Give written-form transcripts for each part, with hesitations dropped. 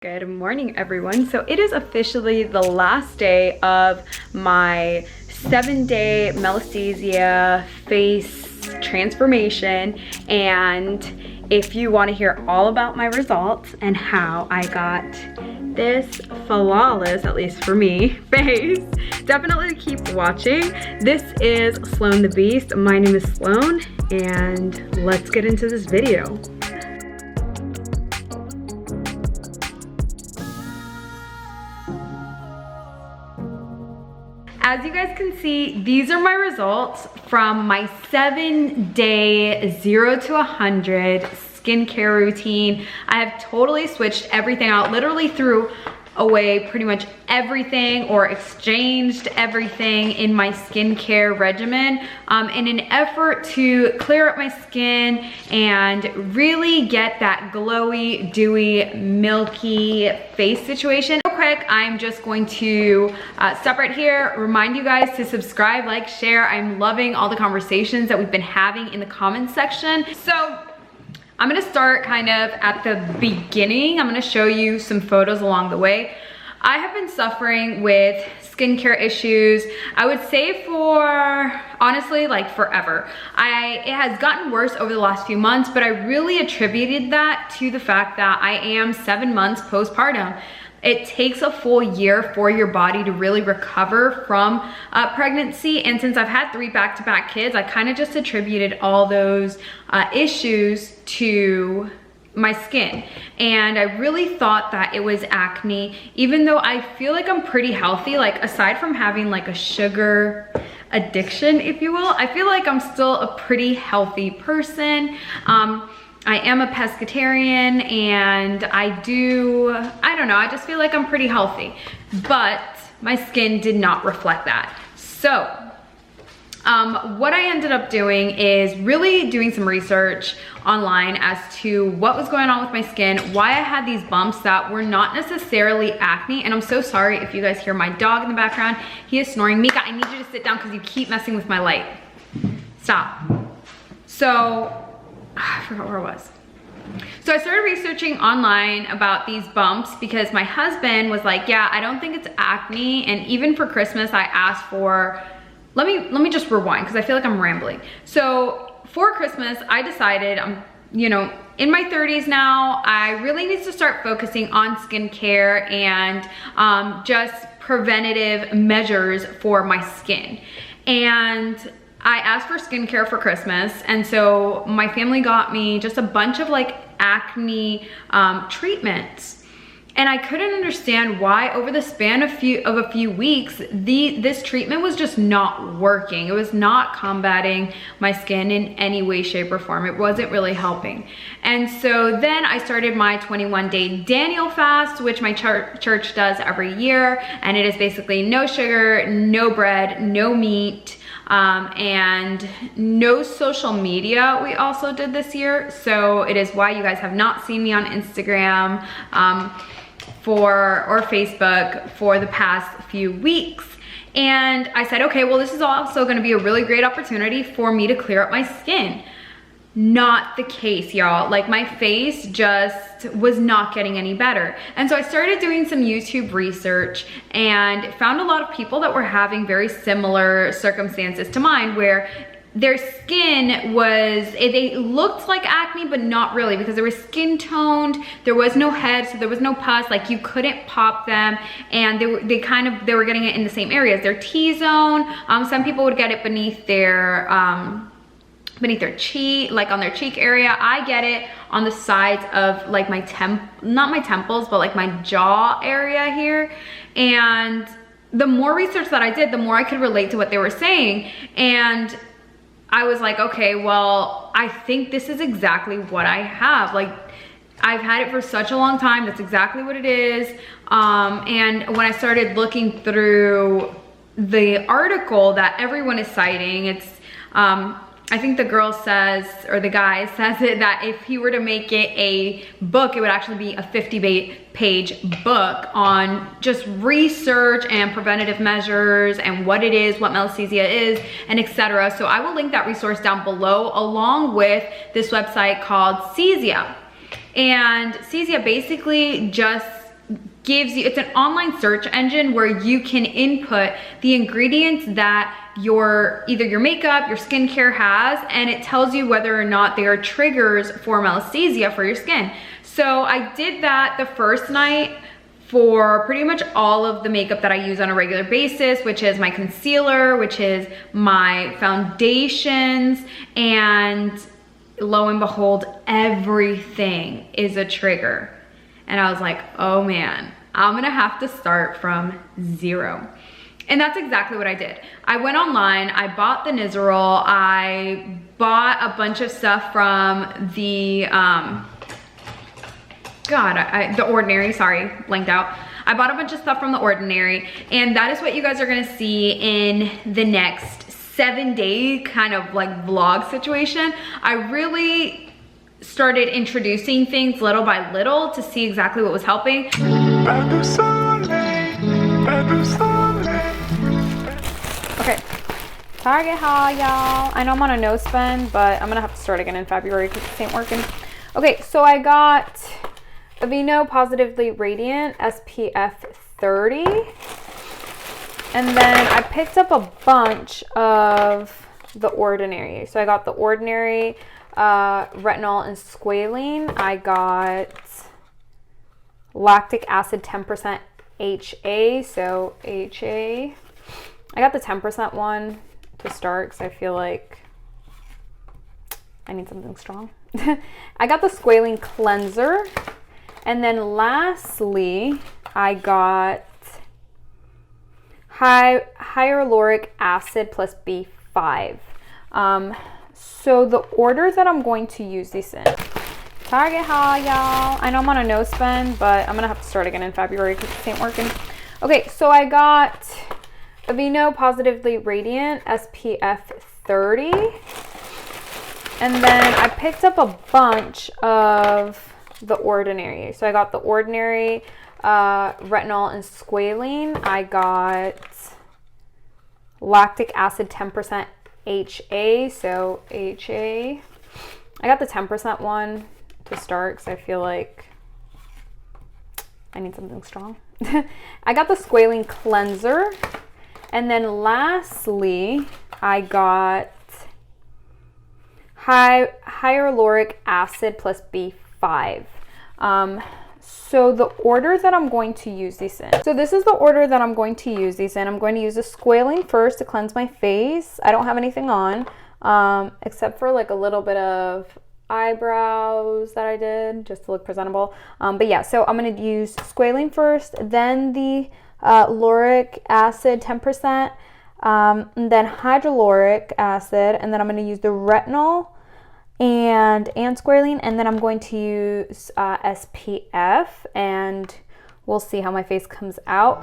Good morning, everyone. So it is officially the last day of my 7-day Malassezia face transformation, and if you want to hear all about my results and how I got this flawless, at least for me, face, definitely keep watching. This is Sloan the Beast. My name is Sloan, and let's get into this video. As you guys can see, these are my results from my 7-day 0 to 100 skincare routine. I have totally switched everything out, literally threw away pretty much everything or exchanged everything in my skincare regimen in an effort to clear up my skin and really get that glowy, dewy, milky face situation. Real quick, I'm just going to stop right here, remind you guys to subscribe, like, share. I'm loving all the conversations that we've been having in the comments section. So I'm gonna start kind of at the beginning. I'm gonna show you some photos along the way. I have been suffering with skincare issues, I would say for, honestly, like forever. It has gotten worse over the last few months, but I really attributed that to the fact that I am 7 months postpartum. It takes a full year for your body to really recover from pregnancy. And since I've had 3 back-to-back kids, I kind of just attributed all those issues to my skin. And I really thought that it was acne, even though I feel like I'm pretty healthy. Like, aside from having like a sugar addiction, if you will, I feel like I'm still a pretty healthy person. I am a pescatarian, and I don't know, I just feel like I'm pretty healthy, but my skin did not reflect that. So what I ended up doing is really doing some research online as to what was going on with my skin, why I had these bumps that were not necessarily acne. And I'm so sorry if you guys hear my dog in the background. He is snoring. Mika, I need you to sit down because you keep messing with my light. Stop. So I forgot where I was. So I started researching online about these bumps because my husband was like, yeah, I don't think it's acne. And even for Christmas, I asked for, let me just rewind because I feel like I'm rambling. So for Christmas, I decided I'm, in my 30s now, I really need to start focusing on skincare and just preventative measures for my skin. And I asked for skincare for Christmas, and so my family got me just a bunch of like acne treatments. And I couldn't understand why over the span of a few weeks, this treatment was just not working. It was not combating my skin in any way, shape, or form. It wasn't really helping. And so then I started my 21-day Daniel fast, which my church does every year. And it is basically no sugar, no bread, no meat, and no social media. We also did this year. So it is why you guys have not seen me on Instagram or Facebook for the past few weeks. And I said, okay, well, this is also gonna be a really great opportunity for me to clear up my skin. Not the case, y'all. Like, my face just was not getting any better. And so I started doing some YouTube research and found a lot of people that were having very similar circumstances to mine, where their skin they looked like acne, but not really, because they were skin toned, there was no head, so there was no pus, like you couldn't pop them, and they were getting it in the same areas, their T-zone. Some people would get it beneath their cheek, like on their cheek area. I get it on the sides of like my not my temples, but like my jaw area here. And the more research that I did, the more I could relate to what they were saying. And I was like, okay, well, I think this is exactly what I have. Like, I've had it for such a long time. That's exactly what it is. And when I started looking through the article that everyone is citing, it's, I think the girl says, or the guy says it, that if he were to make it a book, it would actually be a 50-page book on just research and preventative measures and what it is, what Malassezia is, and etc. So I will link that resource down below, along with this website called Cezia. And Cezia basically just gives you, it's an online search engine where you can input the ingredients that either your makeup, your skincare has, and it tells you whether or not they are triggers for Malassezia for your skin. So I did that the first night for pretty much all of the makeup that I use on a regular basis, which is my concealer, which is my foundations, and lo and behold, everything is a trigger. And I was like, oh man, I'm gonna have to start from zero. And that's exactly what I did. I went online, I bought the Nizoral, I bought a bunch of stuff from the, The Ordinary, sorry, blanked out. I bought a bunch of stuff from The Ordinary, and that is what you guys are gonna see in the next 7-day kind of like vlog situation. I really started introducing things little by little to see exactly what was helping. Okay, Target haul, y'all. I know I'm on a no spend, but I'm gonna have to start again in February because this ain't working. Okay, so I got Aveeno Positively Radiant SPF 30. And then I picked up a bunch of The Ordinary. So I got The Ordinary Retinol and Squalene. I got Lactic Acid 10% HA. So HA. I got the 10% one to start because I feel like I need something strong. I got the Squalene Cleanser. And then lastly, I got Hyaluronic Acid plus B5. So the order that I'm going to use these in. Target haul, y'all. I know I'm on a no spend, but I'm gonna have to start again in February because this ain't working. Okay, so I got Aveeno Positively Radiant SPF 30. And then I picked up a bunch of The Ordinary. So I got The Ordinary Retinol and Squalene. I got Lactic Acid 10% HA. So HA. I got the 10% one to start because I feel like I need something strong. I got the Squalene Cleanser. And then lastly, I got Hyaluronic Acid plus B5. So the order that I'm going to use these in. So this is the order that I'm going to use these in. I'm going to use the Squalene first to cleanse my face. I don't have anything on, except for like a little bit of eyebrows that I did just to look presentable. But yeah, so I'm going to use Squalene first, then the lauric acid 10%, and then hyaluronic acid, and then I'm going to use the retinol and squalene, and then I'm going to use SPF, and we'll see how my face comes out.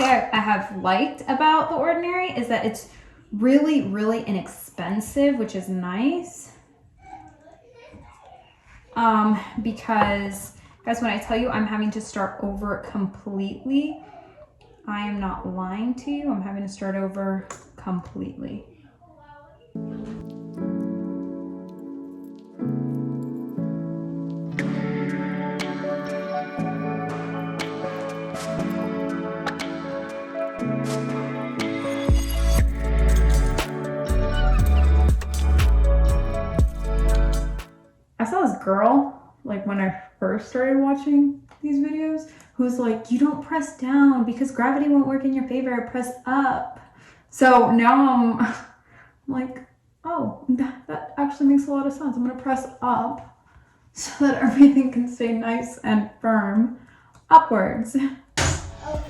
I have liked about The Ordinary is that it's really, really inexpensive, which is nice. Because, guys, when I tell you I'm having to start over completely, I am not lying to you. I'm having to start over completely. I saw this girl, like when I first started watching these videos, who's like, you don't press down because gravity won't work in your favor, press up. So now I'm like, oh, that actually makes a lot of sense. I'm gonna press up so that everything can stay nice and firm upwards.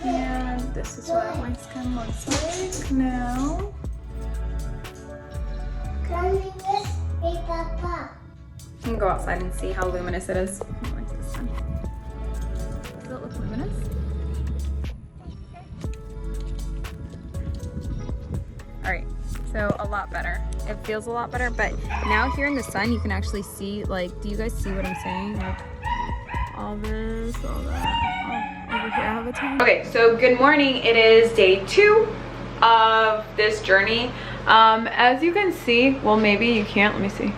And this is what my skin looks like now. You can go outside and see how luminous it is. I'm going to the sun. Does it look luminous? Alright, so a lot better. It feels a lot better, but now here in the sun you can actually see, like, do you guys see what I'm saying? Like, all this, all that. Oh, over here I have a tan. Okay, so good morning. It is day 2 of this journey. As you can see, well, maybe you can't, let me see.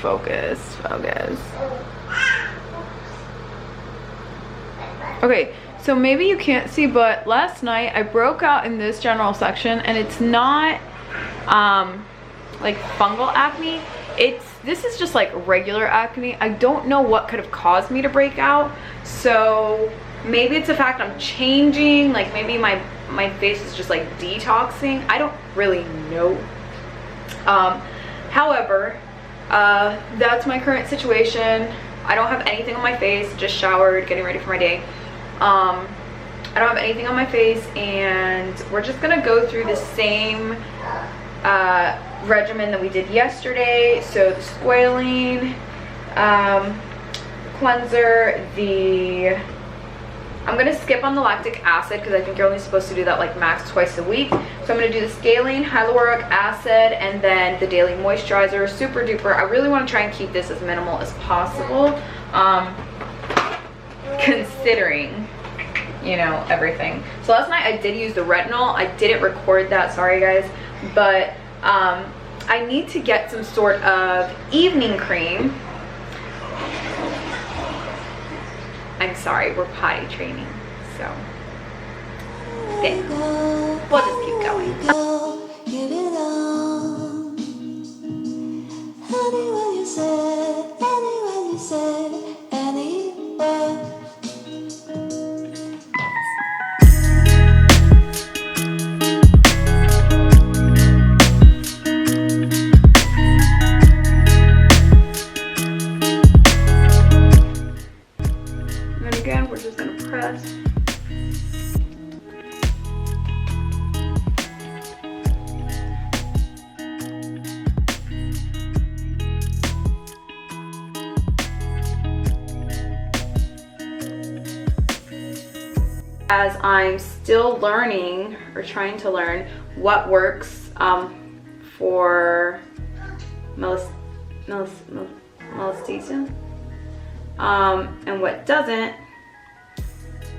Focus. Okay, so maybe you can't see, but last night I broke out in this general section, and it's not like fungal acne. This is just like regular acne. I don't know what could have caused me to break out, so maybe it's the fact I'm changing, like maybe my face is just like detoxing. I don't really know. However, that's my current situation. I don't have anything on my face, just showered, getting ready for my day. I don't have anything on my face, and we're just gonna go through the same regimen that we did yesterday. So the squalene cleanser, I'm gonna skip on the lactic acid because I think you're only supposed to do that like max twice a week. So I'm gonna do the scalene, hyaluronic acid, and then the daily moisturizer. Super duper. I really want to try and keep this as minimal as possible, considering, you know, everything. So last night I did use the retinol. I didn't record that, sorry guys, but I need to get some sort of evening cream. I'm sorry, we're potty training, so then we'll just keep going. And again, we're just gonna press. As I'm still learning, or trying to learn, what works for Malassezia and what doesn't,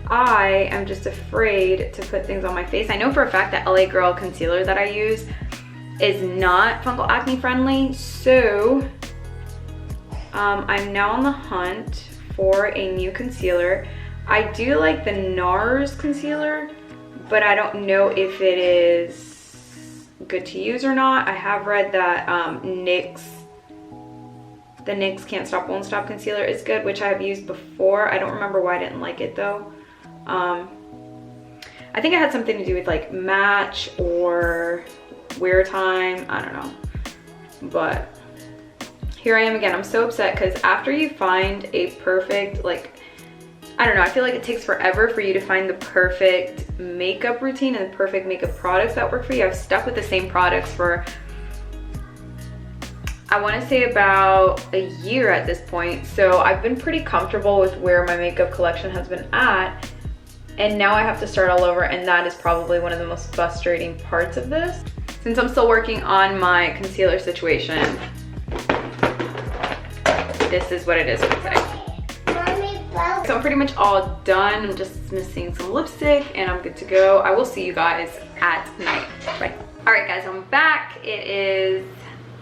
I am just afraid to put things on my face. I know for a fact that LA Girl concealer that I use is not fungal acne friendly, so I'm now on the hunt for a new concealer. I do like the NARS concealer, but I don't know if it is good to use or not. I have read that the NYX Can't Stop Won't Stop concealer is good, which I have used before. I don't remember why I didn't like it though. I think it had something to do with like match or wear time, I don't know. But here I am again. I'm so upset because after you find a perfect, like, I don't know, I feel like it takes forever for you to find the perfect makeup routine and the perfect makeup products that work for you. I've stuck with the same products for, I want to say, about a year at this point. So I've been pretty comfortable with where my makeup collection has been at. And now I have to start all over, and that is probably one of the most frustrating parts of this. Since I'm still working on my concealer situation, this is what it is today. So I'm pretty much all done. I'm just missing some lipstick and I'm good to go. I will see you guys at night. Bye. All right guys, I'm back. It is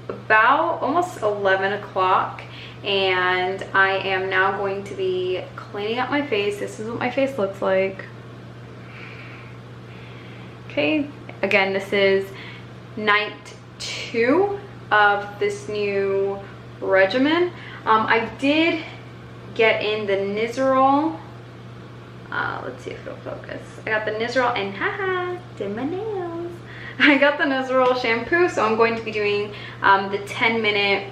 about almost 11 o'clock and I am now going to be cleaning up my face. This is what my face looks like. Okay, again, this is night 2 of this new regimen. I did get in the Nizoral. Let's see if it'll focus. I got the Nizoral and haha, did my nails. I got the Nizoral shampoo, so I'm going to be doing the 10-minute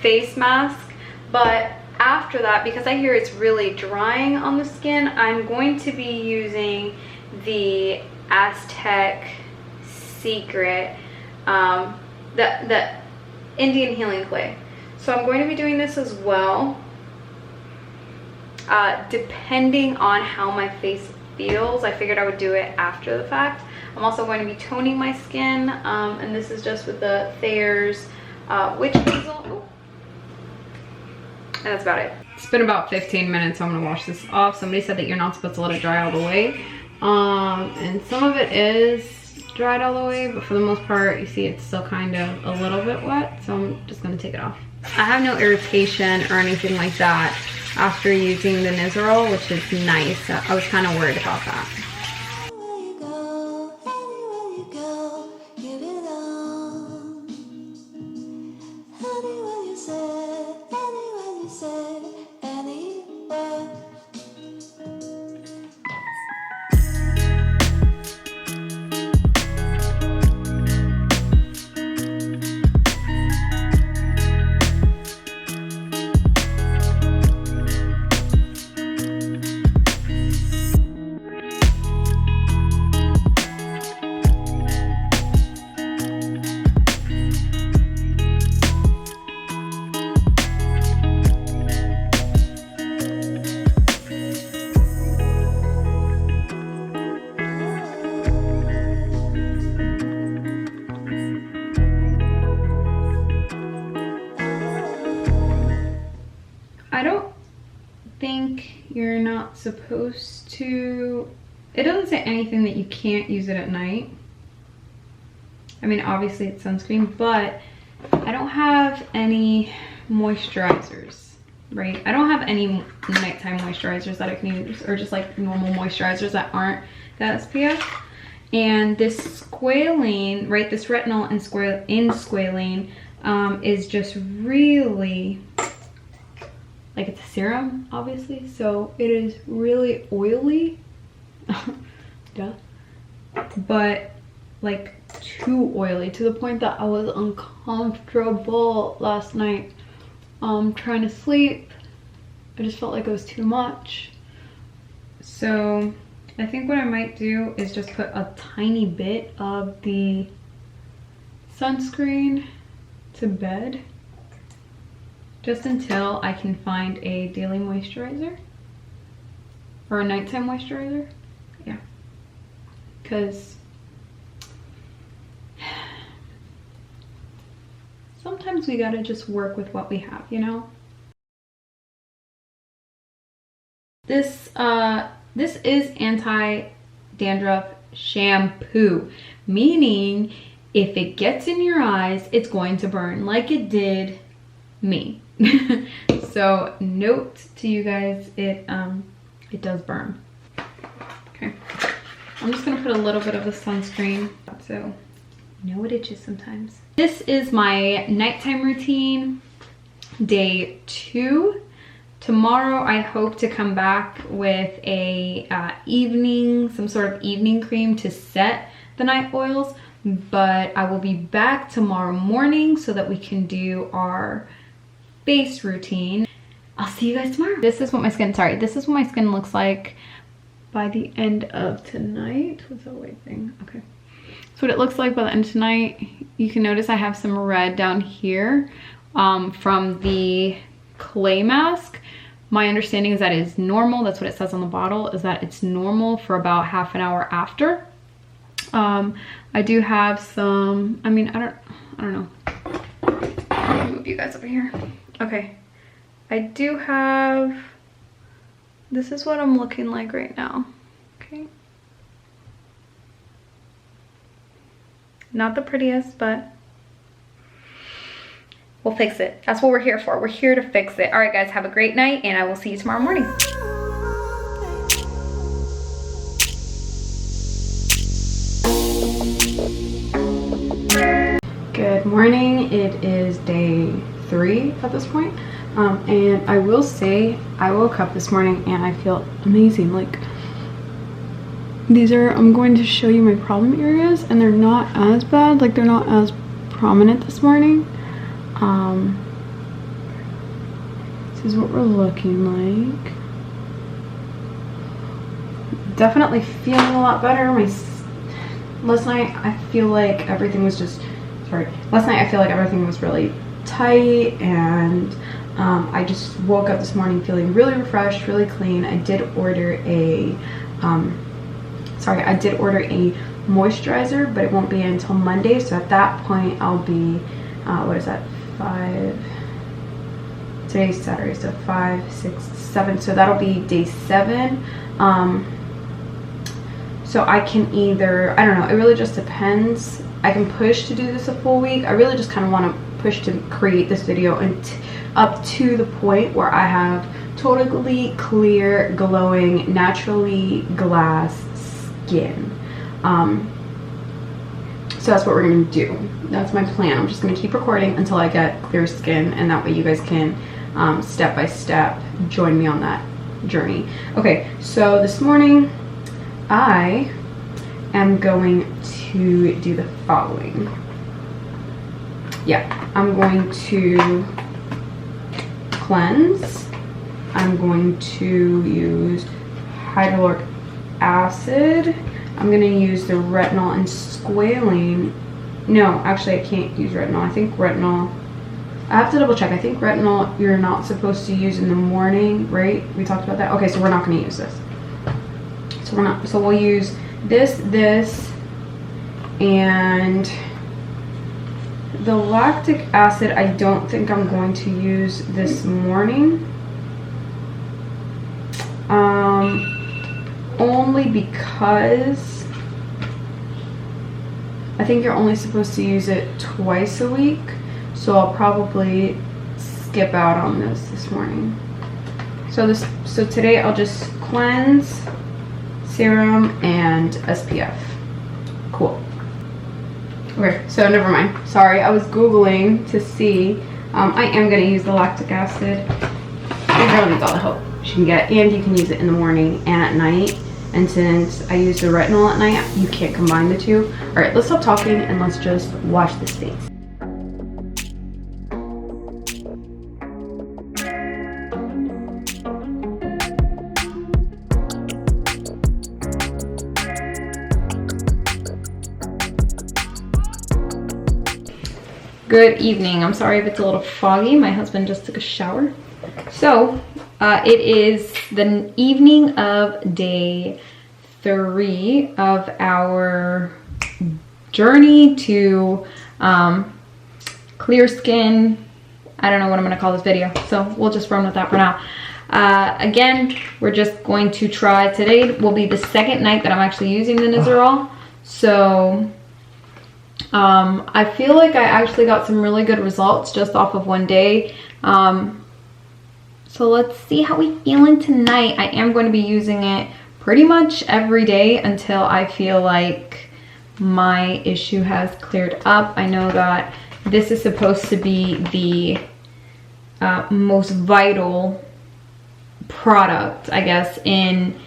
face mask. But after that, because I hear it's really drying on the skin, I'm going to be using the Aztec Secret, the Indian Healing Clay. So I'm going to be doing this as well, depending on how my face feels. I figured I would do it after the fact. I'm also going to be toning my skin, and this is just with the Thayer's Witch Hazel. Ooh. And that's about it. It's been about 15 minutes, so I'm gonna wash this off. Somebody said that you're not supposed to let it dry all the way. And some of it is dried all the way, but for the most part, you see it's still kind of a little bit wet, so I'm just gonna take it off. I have no irritation or anything like that after using the Nizoral, which is nice. I was kind of worried about that. I don't think you're not supposed to, it doesn't say anything that you can't use it at night. I mean, obviously it's sunscreen, but I don't have any moisturizers, right? I don't have any nighttime moisturizers that I can use, or just like normal moisturizers that aren't that SPF. And this squalene, right, this retinol in squalene is just really, like, it's a serum, obviously, so it is really oily. Duh. But like too oily, to the point that I was uncomfortable last night trying to sleep. I just felt like it was too much. So I think what I might do is just put a tiny bit of the sunscreen to bed, just until I can find a daily moisturizer or a nighttime moisturizer. Yeah, because sometimes we gotta just work with what we have, you know? This is anti-dandruff shampoo, meaning if it gets in your eyes, it's going to burn like it did me. So note to you guys, it does burn. Okay, I'm just gonna put a little bit of the sunscreen, so you know it itches sometimes. This is my nighttime routine, day 2. Tomorrow I hope to come back with a some sort of evening cream to set the night oils, but I will be back tomorrow morning so that we can do our face routine. I'll see you guys tomorrow. This is what my skin looks like by the end of tonight. What's that white thing? Okay. So what it looks like by the end of tonight, you can notice I have some red down here from the clay mask. My understanding is that it is normal. That's what it says on the bottle, is that it's normal for about half an hour after. I do have some, I mean, I don't know. Let me move you guys over here. Okay, I do have, this is what I'm looking like right now. Okay, not the prettiest, but we'll fix it. That's what we're here for. We're here to fix it. All right, guys, have a great night, and I will see you tomorrow morning. Good morning. It is day 3 at this point. And I will say, I woke up this morning and I feel amazing. Like, these are, I'm going to show you my problem areas, and they're not as bad. Like, they're not as prominent this morning. This is what we're looking like. Definitely feeling a lot better. Last night I feel like everything was just, last night I feel like everything was really tight, and I just woke up this morning feeling really refreshed, really clean. I did order a moisturizer, but it won't be until Monday, so at that point I'll be what is that, 5, today's Saturday, so 5, 6, 7, so that'll be day 7. So I can either, I don't know, it really just depends. I can push to do this a full week. I really just kind of want to push to create this video and up to the point where I have totally clear, glowing, naturally glass skin. So that's what we're going to do. That's my plan. I'm just going to keep recording until I get clear skin, and that way you guys can step by step join me on that journey. Okay, so this morning I am going to do the following. Yeah, I'm going to cleanse. I'm going to use hyaluronic acid. I'm going to use the retinol and squalane. No, actually I can't use retinol. I think retinol, I have to double check. I think retinol you're not supposed to use in the morning, right? We talked about that. Okay, so we're not going to use this. So we'll use this, and the lactic acid I don't think I'm going to use this morning. Only because I think you're only supposed to use it twice a week, so I'll probably skip out on this morning. So today I'll just cleanse, serum, and SPF. Cool. Okay, so never mind. Sorry, I was Googling to see. I am going to use the lactic acid. It really needs all the help she can get, and you can use it in the morning and at night. And since I use the retinol at night, you can't combine the two. All right, let's stop talking and let's just wash this face. Good evening. I'm sorry if it's a little foggy. My husband just took a shower. So it is the evening of day 3 of our journey to clear skin. I don't know what I'm going to call this video, so we'll just run with that for now. Again, we're just going to try. Today will be the second night that I'm actually using the Nizoral. So I feel like I actually got some really good results just off of one day. So let's see how we feeling tonight. I am going to be using it pretty much every day until I feel like my issue has cleared up. I know that this is supposed to be the most vital product, I guess, in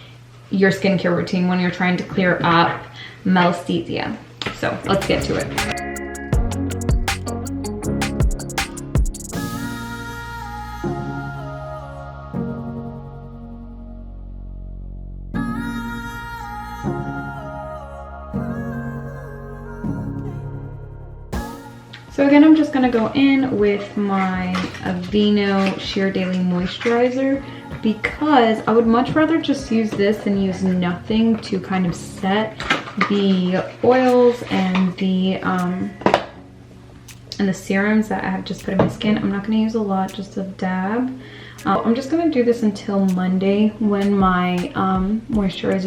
your skincare routine when you're trying to clear up Malassezia. So let's get to it. So again, I'm just gonna go in with my Aveeno Sheer Daily Moisturizer because I would much rather just use this than use nothing to kind of set the oils and the serums that I have just put in my skin. I'm not gonna use a lot, just a dab. I'm just gonna do this until Monday when my my nighttime moisturizer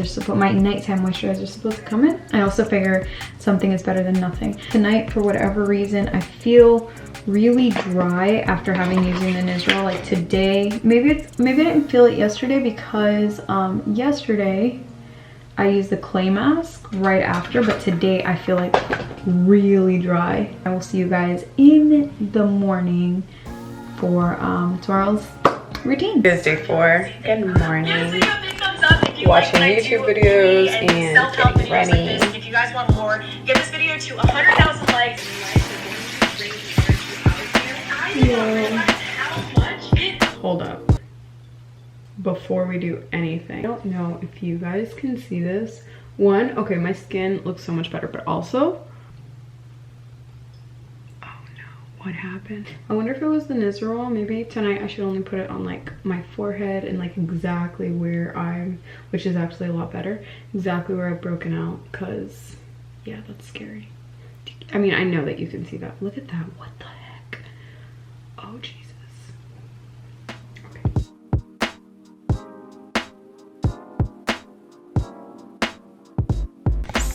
is supposed to come in. I also figure something is better than nothing. Tonight, for whatever reason, I feel really dry after having using the Nizoral. Like today, maybe I didn't feel it yesterday because yesterday I used the clay mask right after, but today I feel like really dry. I will see you guys in the morning for tomorrow's routine. It is day 4. Good morning. Watching YouTube videos and getting ready. If you guys want more, get this video to 100,000 likes. Hold up. Before we do anything, I don't know if you guys can see this. One, okay, my skin looks so much better, but also, oh no, what happened? I wonder if it was the Nizoral. Maybe tonight I should only put it on like my forehead and like exactly where I'm, which is actually a lot better, exactly where I've broken out, because yeah, that's scary. I mean, I know that you can see that. Look at that. What the heck? Oh, Jesus.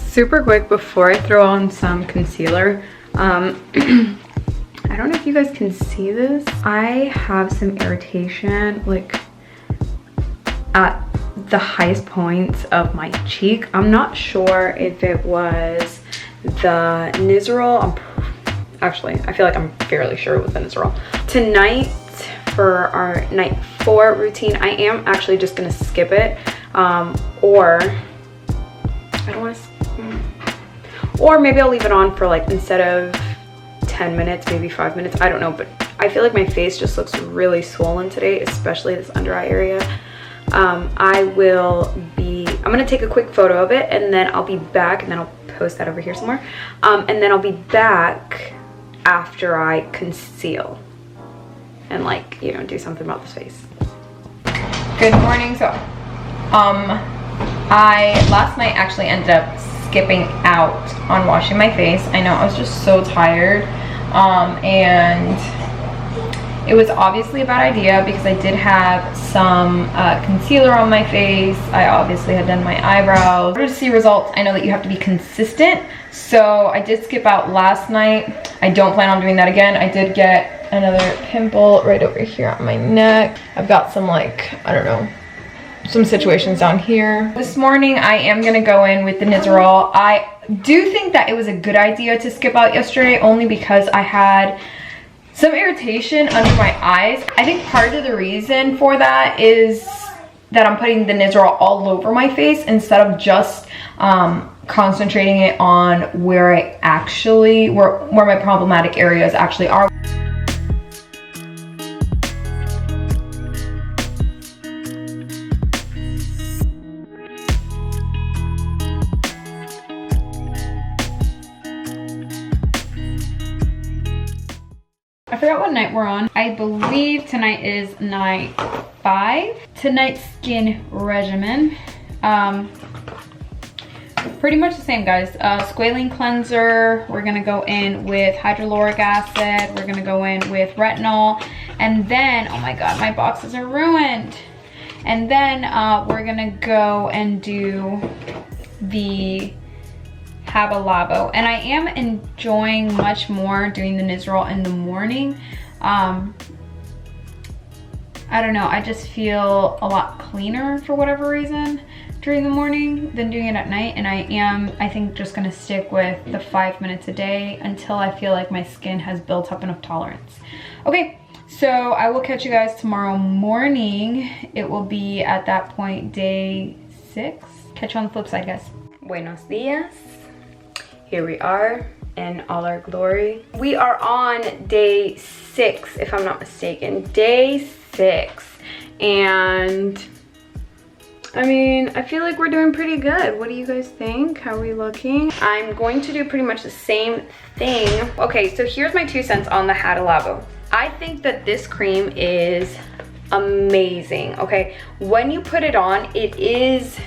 Super quick before I throw on some concealer. I don't know if you guys can see this. I have some irritation like at the highest points of my cheek. I'm not sure if it was the Nizoral. Actually, I feel like I'm fairly sure it was the Nizoral. Tonight for our night 4 routine, I am actually just gonna skip it, or I don't want to, or maybe I'll leave it on for like, instead of 10 minutes, maybe 5 minutes, I don't know, but I feel like my face just looks really swollen today, especially this under eye area. I'm gonna take a quick photo of it, and then I'll be back, and then I'll post that over here somewhere, and then I'll be back after I conceal and, like, you know, do something about this face. Good morning. So last night actually ended up skipping out on washing my face. I know, I was just so tired, and it was obviously a bad idea because I did have some concealer on my face. I obviously had done my eyebrows. In order to see results, I know that you have to be consistent, so I did skip out last night. I don't plan on doing that again. I did get another pimple right over here on my neck. I've got some, like, I don't know, some situations down here. This morning I am gonna go in with the Nizoral. I do think that it was a good idea to skip out yesterday, only because I had some irritation under my eyes. I think part of the reason for that is that I'm putting the Nizoral all over my face instead of just concentrating it on where where my problematic areas actually are. I forgot what night we're on. I believe tonight is night 5. Tonight's skin regimen. Pretty much the same, guys. Squalene cleanser. We're gonna go in with hyaluronic acid. We're gonna go in with retinol. And then, oh my God, my boxes are ruined. And then we're gonna go and do the Labo, and I am enjoying much more doing the Nizoral in the morning. I don't know, I just feel a lot cleaner for whatever reason during the morning than doing it at night, and I think just gonna stick with the 5 minutes a day until I feel like my skin has built up enough tolerance. Okay, so I will catch you guys tomorrow morning. It will be at that point day 6. Catch you on the flip side, guys. Buenos dias. Here we are in all our glory. We are on day 6, if I'm not mistaken. Day 6. And I mean, I feel like we're doing pretty good. What do you guys think? How are we looking? I'm going to do pretty much the same thing. Okay, so here's my 2 cents on the Labo. I think that this cream is amazing, okay? When you put it on, it is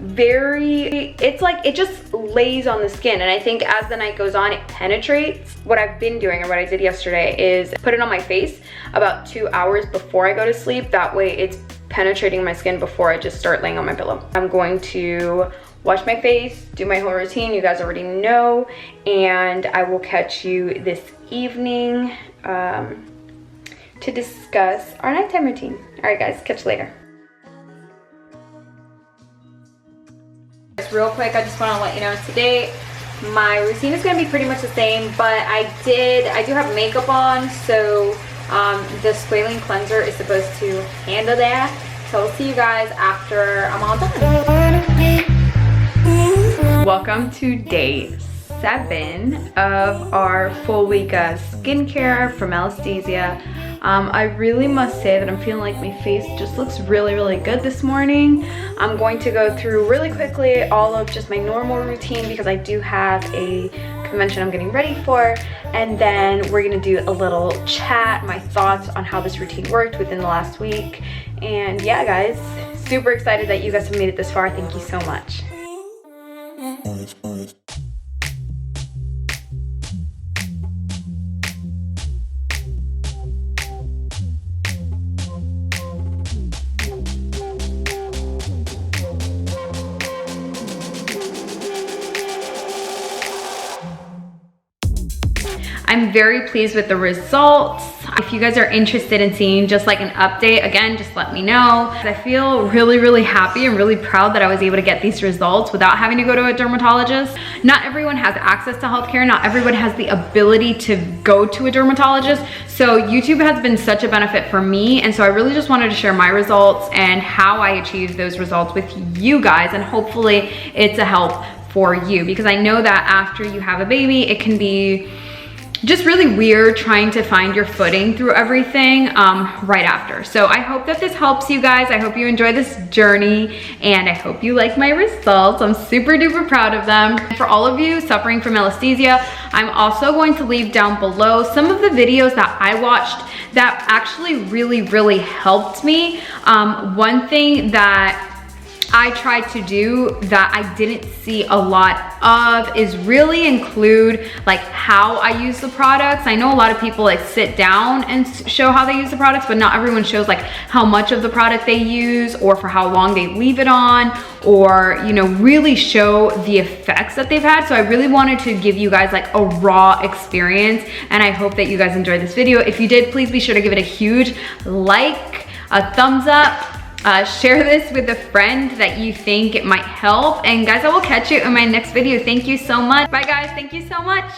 it's like it just lays on the skin, and I think as the night goes on it penetrates. What I've been doing, or what I did yesterday, is put it on my face about 2 hours before I go to sleep. That way it's penetrating my skin before I just start laying on my pillow. I'm going to wash my face, do my whole routine, you guys already know, and I will catch you this evening to discuss our nighttime routine. All right guys, catch you later. Real quick, I just want to let you know today my routine is going to be pretty much the same, but I do have makeup on, so the squalene cleanser is supposed to handle that. So I'll see you guys after I'm all done. Welcome to day 7 of our full week of skincare for Malassezia. I really must say that I'm feeling like my face just looks really good this morning. I'm going to go through really quickly all of just my normal routine because I do have a convention I'm getting ready for, and then we're gonna do a little chat, my thoughts on how this routine worked within the last week. And yeah, guys, super excited that you guys have made it this far. Thank you so much. I'm very pleased with the results. If you guys are interested in seeing just like an update, again, just let me know. I feel really happy and really proud that I was able to get these results without having to go to a dermatologist. Not everyone has access to healthcare. Not everyone has the ability to go to a dermatologist. So YouTube has been such a benefit for me. And so I really just wanted to share my results and how I achieved those results with you guys. And hopefully it's a help for you, because I know that after you have a baby, it can be just really weird trying to find your footing through everything right after. So I hope that this helps you guys. I hope you enjoy this journey, and I hope you like my results. I'm super duper proud of them. For all of you suffering from Malassezia, I'm also going to leave down below some of the videos that I watched that actually really helped me. One thing that I tried to do that I didn't see a lot of is really include like how I use the products. I know a lot of people like sit down and show how they use the products, but not everyone shows like how much of the product they use or for how long they leave it on, or, you know, really show the effects that they've had. So I really wanted to give you guys like a raw experience, and I hope that you guys enjoyed this video. If you did, please be sure to give it a huge like, a thumbs up. Share this with a friend that you think it might help. And guys, I will catch you in my next video. Thank you so much. Bye guys, thank you so much.